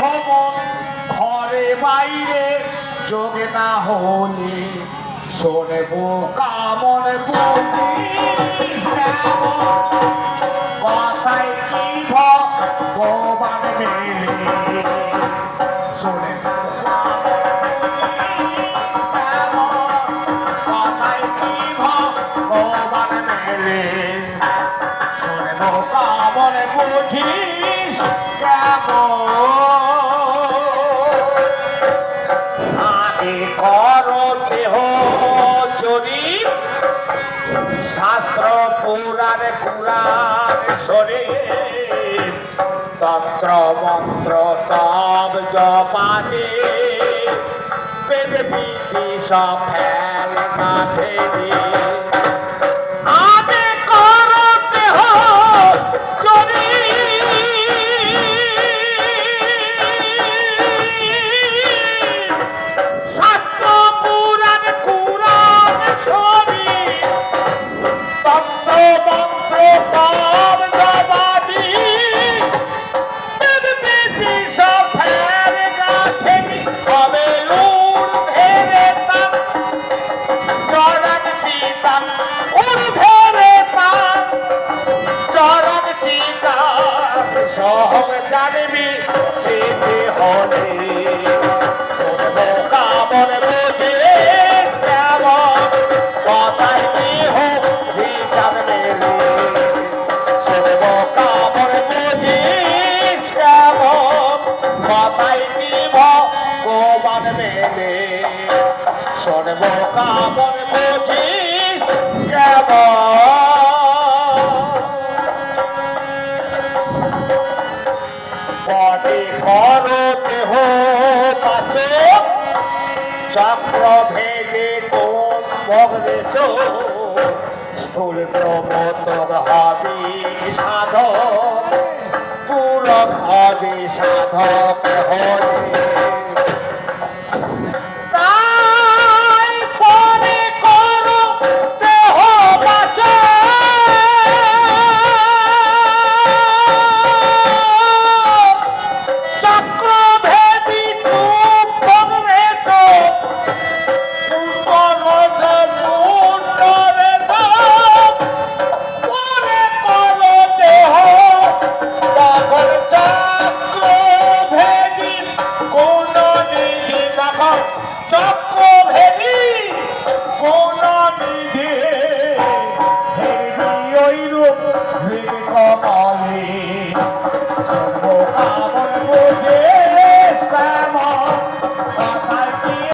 ভ্রমণ ঘরে বাইরে যোগে না হলে শোনব কামন বুঝিস কথায় কি ভগবান মেলে শোনে কথায় কি ভগবান মেলে শোনব কামন বুঝিস আগে করো দেহ চরিত শাস্ত্র পুরাণ কুরান শরীর তন্ত্র মন্ত্র তব জপাতে বেদ বিধি সব ফেল কাঠে আগে করো দেহ শাস্ত্র পুরাণ কুরান শরীর তন্ত্র মন্ত্র তব জবাদি বেদ বিধি সব ফেল কাঠে হবে ঊর্ধ্বে তাম চরণ চিতাম ঊর্ধ্বে তাম চরণ চিতাম সব জানবি সেতে হলে শুনব কামন বুঝিস কেমন কথায় কি হোক বিচার মেলে শুনব কামন বুঝিস কেমন কথায় কি ভগবান মেলে শুনব কামন বুঝিস কেমন বটে করো দেহ পাচক চক্র ভেদে কোন ভগ্নে স্থূল প্রমোদক হবে সাধক পূরক হবে সাধক